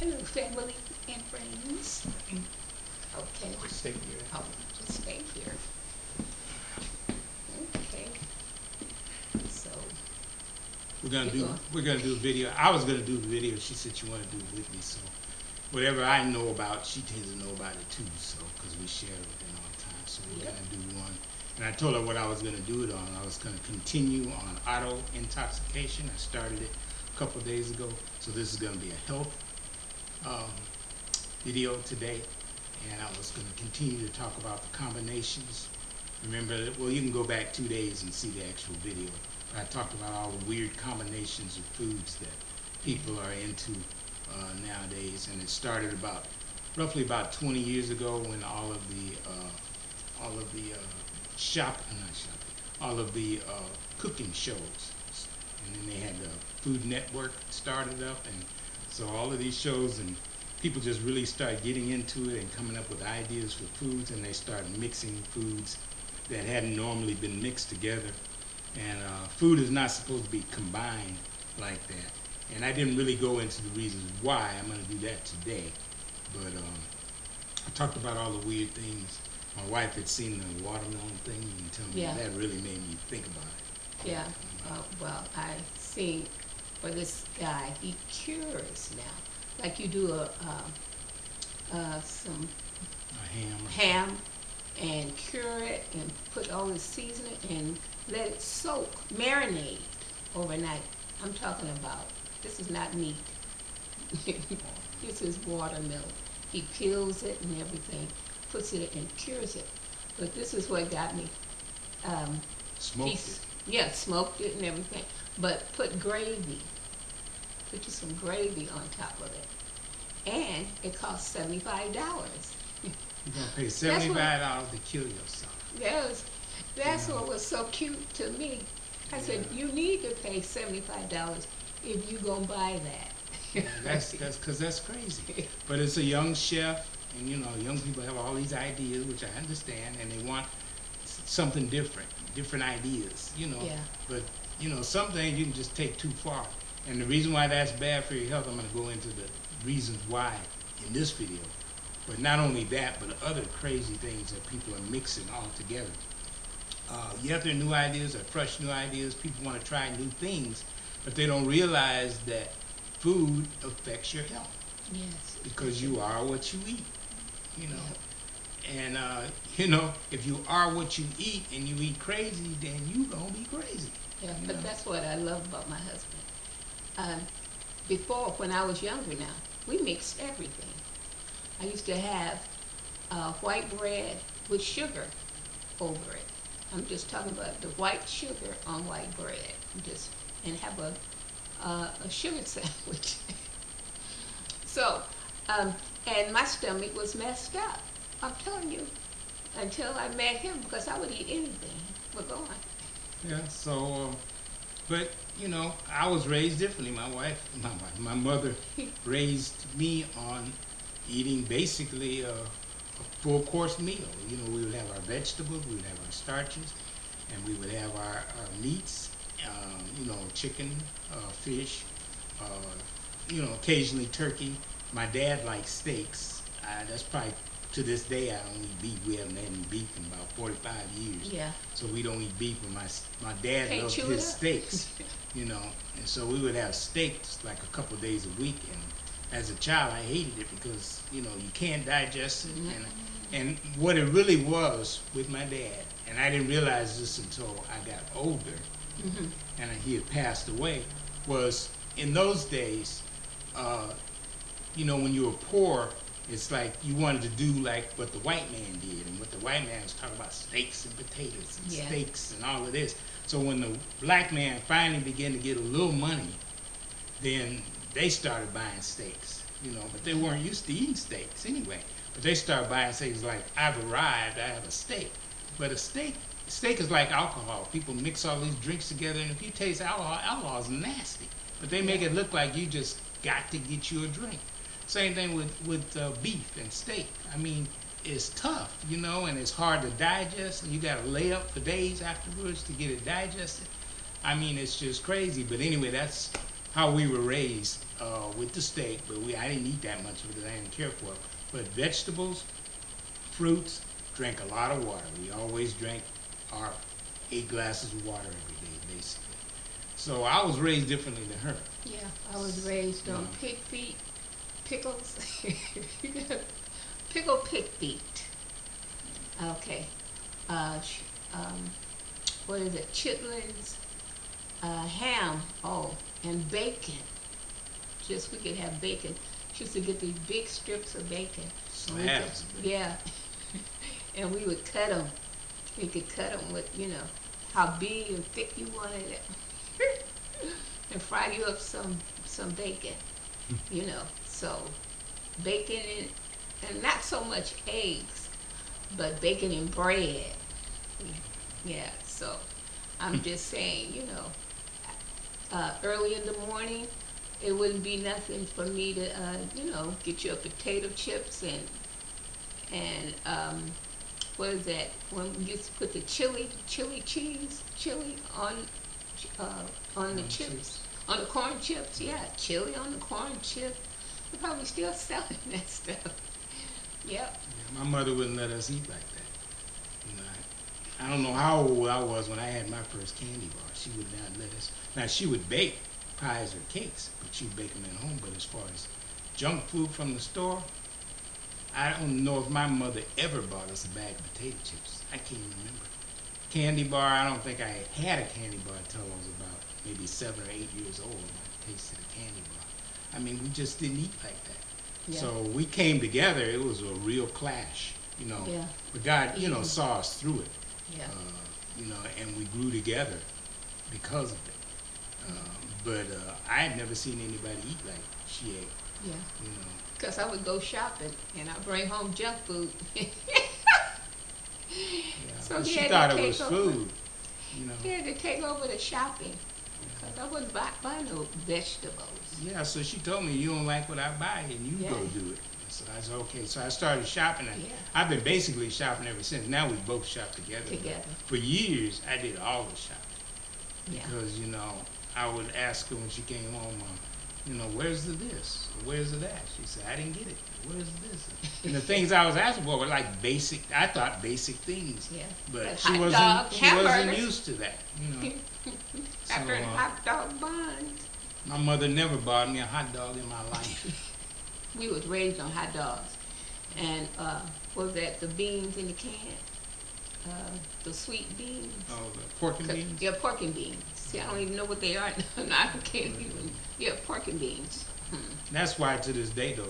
Hello, family and friends. Okay. Just stay here. Oh, just stay here. Okay. So, We're gonna You do go. we're gonna do a video. I was gonna do the video. She said she wanted to do it with me. So whatever I know about, she tends to know about it too. So because we share everything all the time. So we're Yep. gonna do one. And I told her what I was gonna do it on. I was gonna continue on auto-intoxication. I started it a couple of days ago. So this is gonna be a health um, video today. And I was gonna continue to talk about the combinations. Remember, well, you can go back 2 days and see the actual video. I talked about all the weird combinations of foods that people are into nowadays, and it started roughly about 20 years ago when all of the all of the cooking shows, and then they had the Food Network started up, and so all of these shows, and people just really started getting into it and coming up with ideas for foods, and they started mixing foods that hadn't normally been mixed together. And food is not supposed to be combined like that. And I didn't really go into the reasons why. I'm going to do that today. But I talked about all the weird things. My wife had seen the watermelon thing and told me Yeah. that really made me think about it. Yeah. Well, I see for this guy, he cures now. Like you do some A ham. ham and cure it and put all the seasoning and let it soak, marinate overnight. I'm talking about, this is not meat. This is watermelon. He peels it and everything, puts it and cures it. But this is what got me. Smoked He's- it. Yeah, smoked it and everything, but put gravy. Put you some gravy on top of it. And it costs $75. You're going to pay what- $75 to kill yourself. That's what was so cute to me. I said, Yeah. you need to pay $75 if you gonna buy that. That's crazy. But it's a young chef, and you know, young people have all these ideas, which I understand, and they want something different ideas, you know. Yeah. But you know, some things you can just take too far. And the reason why that's bad for your health, I'm going to go into the reasons why in this video. But not only that, but other crazy things that people are mixing all together. Yet they're new ideas, they're fresh new ideas. People want to try new things, but they don't realize that food affects your health Yes. because you are what you eat, you know. And you know, if you are what you eat and you eat crazy, then you gonna be crazy. Yeah, you but know? that's what I love about my husband. Before, when I was younger now, we mixed everything. I used to have white bread with sugar over it. I'm just talking about the white sugar on white bread, and have a sugar sandwich. So, and my stomach was messed up. I'm telling you, until I met him, because I would eat anything. But go on. Yeah. So, but you know, I was raised differently. My mother raised me on eating basically a full course meal. You know, we would have our vegetables, we would have our starches, and we would have our meats. You know, chicken, fish. You know, occasionally turkey. My dad likes steaks. That's probably to this day I don't eat beef. We haven't had any beef in about 45 years. Yeah. So we don't eat beef. But my dad Can't loved chew his it up. steaks. You know, and so we would have steaks like a couple days a week. And as a child, I hated it because you know you can't digest it. And what it really was with my dad, and I didn't realize this until I got older, and he had passed away, was in those days, you know, when you were poor, it's like you wanted to do like what the white man did, and what the white man was talking about steaks and potatoes and Yeah. steaks and all of this. So when the black man finally began to get a little money, then they started buying steaks, you know, but they weren't used to eating steaks anyway. But they started buying steaks like, I've arrived, I have a steak. But a steak is like alcohol. People mix all these drinks together, and if you taste alcohol is nasty. But they make it look like you just got to get you a drink. Same thing with beef and steak. I mean, it's tough, you know, and it's hard to digest, and you got to lay up for days afterwards to get it digested. I mean, it's just crazy. But anyway, that's how we were raised with the steak, but I didn't eat that much of it because I didn't care for it. But vegetables, fruits, drank a lot of water. We always drank our 8 glasses of water every day, basically. So I was raised differently than her. Yeah, I was raised on No. pig feet, pickles, pickle pig feet. Okay. Sh- what is it? Chitlins, ham. Oh, and bacon. Just we could have bacon. She used to get these big strips of bacon. And we could- Slabs of bacon. Yeah. And we would cut them. We could cut them with, how big and thick you wanted it. And fry you up some bacon, So bacon and not so much eggs, but bacon and bread. Yeah, so I'm just saying, early in the morning, it wouldn't be nothing for me to, get your potato chips and what is that? When you used to put the chili cheese, on the Corn chips, chips. on the corn chips. Yeah, chili on the corn chips. They're probably still selling that stuff. Yep. Yeah, my mother wouldn't let us eat like that. I don't know how old I was when I had my first candy bar. She would not let us. Now, she would bake pies or cakes, but she'd bake them at home. But as far as junk food from the store, I don't know if my mother ever bought us a bag of potato chips. I can't remember. Candy bar, I don't think I had a candy bar until I was about maybe 7 or 8 years old when I tasted a candy bar. I mean, we just didn't eat like that. Yeah. So we came together. It was a real clash, Yeah. But God, Mhm. saw us through it, Yeah. and we grew together because of it. But I had never seen anybody eat like she ate, Yeah. you know. Because I would go shopping and I'd bring home junk food. Yeah. So But he she had to thought it take was over. food, He had to take over the shopping. Because I wouldn't buy no vegetables. Yeah, so she told me, you don't like what I buy, and you go Yeah. do it. So I said, okay. So I started shopping. And Yeah. I've been basically shopping ever since. Now we both shop together. But Together. for years, I did all the shopping. Yeah. Because, I would ask her when she came home, where's the this? Where's the that? She said, I didn't get it. Where's this? And the things I was asking for were like I thought basic things. Yeah. But Like she hot wasn't, dog, she wasn't hamburgers. used to that, After So, hot dog buns. My mother never bought me a hot dog in my life. We was raised on hot dogs. And what was that, the beans in the can? The sweet beans? Oh, the pork and beans? Yeah, pork and beans. See, I don't even know what they are. I can't even. Yeah, pork and beans. That's why to this day though,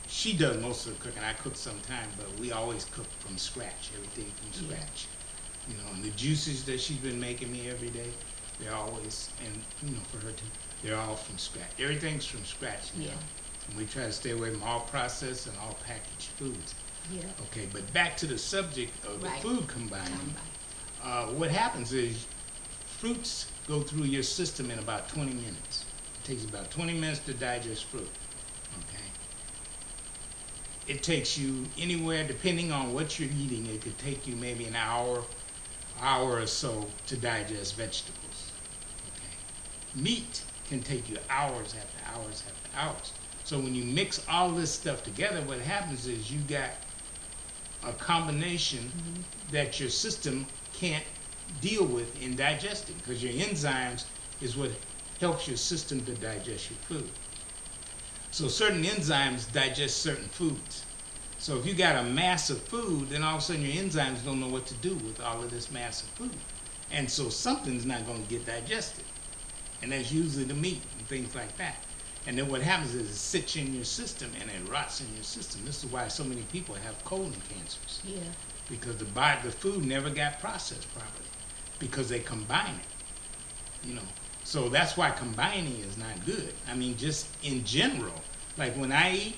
she does most of the cooking. I cook sometimes, but we always cook from scratch, everything from Yeah. scratch. And the juices that she's been making me every day, they're always, and for her too, they're all from scratch. Everything's from scratch now. Yeah. And we try to stay away from all processed and all packaged foods. Yeah. Okay, but back to the subject of the Right. food combining. What happens is fruits go through your system in about 20 minutes. It takes about 20 minutes to digest fruit. Okay. It takes you anywhere, depending on what you're eating, it could take you maybe an hour or so to digest vegetables. Okay. Meat can take you hours after hours after hours. So when you mix all this stuff together, what happens is you got a combination that your system can't deal with in digesting, because your enzymes is what helps your system to digest your food. So certain enzymes digest certain foods. So if you got a mass of food, then all of a sudden your enzymes don't know what to do with all of this mass of food. And so something's not going to get digested. And that's usually the meat and things like that. And then what happens is it sits in your system and it rots in your system. This is why so many people have colon cancers. Yeah. Because the food never got processed properly. Because they combine it. So that's why combining is not good. I mean, just in general, like when I eat,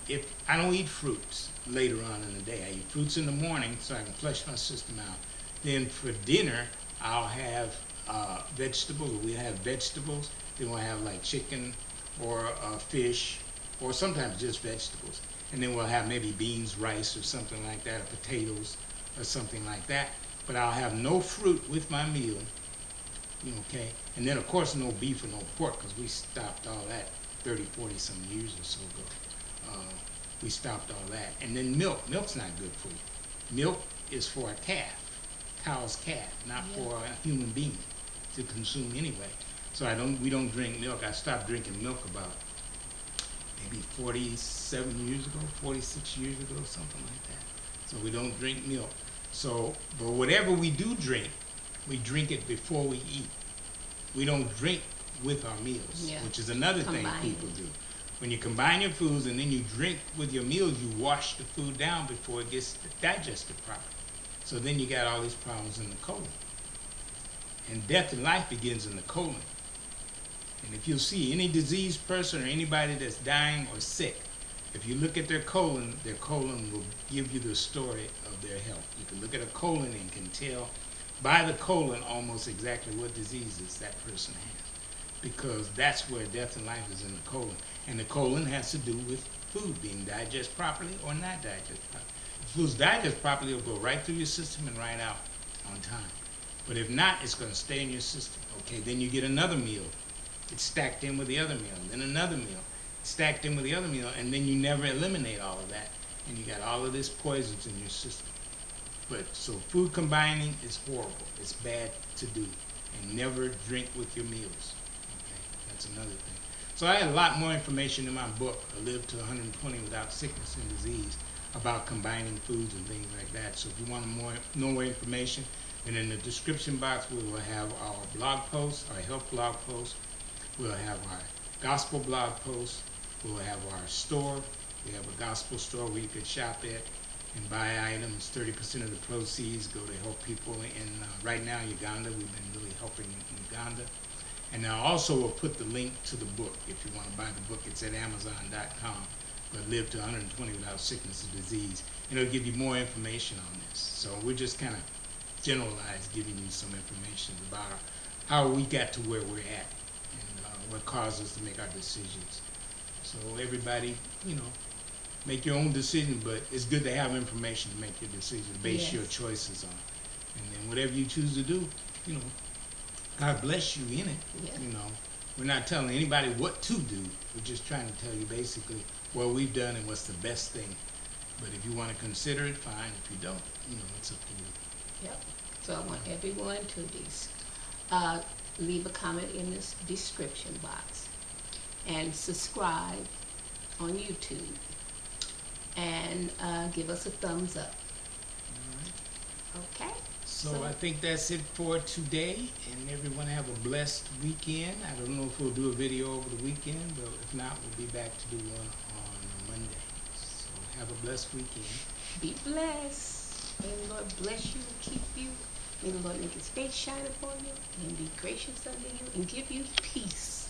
if I don't eat fruits later on in the day. I eat fruits in the morning so I can flush my system out. Then for dinner, I'll have vegetables, or we have vegetables. Then we'll have like chicken or fish, or sometimes just vegetables. And then we'll have maybe beans, rice, or something like that, or potatoes, or something like that. But I'll have no fruit with my meal Okay? And then, of course, no beef or no pork, because we stopped all that 30, 40 some years or so ago. We stopped all that. And then milk. Milk's not good for you. Milk is for a calf, cow's calf, not for a human being to consume anyway. So we don't drink milk. I stopped drinking milk about maybe 47 years ago, 46 years ago, something like that. So we don't drink milk. So, but whatever we do drink, we drink it before we eat. We don't drink with our meals, which is another thing people do. When you combine your foods and then you drink with your meals, you wash the food down before it gets digested properly. So then you got all these problems in the colon. And death and life begins in the colon. And if you see any diseased person or anybody that's dying or sick, if you look at their colon will give you the story of their health. You can look at a colon and can tell by the colon almost exactly what diseases that person has. Because that's where death and life is, in the colon. And the colon has to do with food being digested properly or not digested properly. If food's digested properly, it'll go right through your system and right out on time. But if not, it's going to stay in your system. Okay, then you get another meal. It's stacked in with the other meal, then another meal, stacked in with the other meal, and then you never eliminate all of that. And you got all of this poisons in your system. But so food combining is horrible. It's bad to do. And never drink with your meals. Okay, that's another thing. So I had a lot more information in my book, Live to 120 Without Sickness and Disease, about combining foods and things like that. So if you want know more information, then in the description box we will have our blog posts, our health blog posts. We'll have our gospel blog posts. We'll have our store. We have a gospel store where you can shop at and buy items. 30% of the proceeds go to help people in, right now, Uganda. We've been really helping in Uganda. And I also will put the link to the book. If you want to buy the book, it's at Amazon.com. But Live to 120 Without Sickness or Disease. And it'll give you more information on this. So we're just kind of generalized giving you some information about how we got to where we're at and what caused us to make our decisions. So everybody, make your own decision, but it's good to have information to make your decisions, base your choices on. And then whatever you choose to do, God bless you in it. We're not telling anybody what to do. We're just trying to tell you basically what we've done and what's the best thing. But if you want to consider it, fine. If you don't, it's up to you. Yep. So I want everyone to leave a comment in this description box and subscribe on YouTube and give us a thumbs up. All right. Okay? So I think that's it for today, and everyone have a blessed weekend. I don't know if we'll do a video over the weekend, but if not, we'll be back to do one on Monday. So have a blessed weekend. Be blessed. May the Lord bless you and keep you. May the Lord make his face shine upon you and be gracious unto you and give you peace.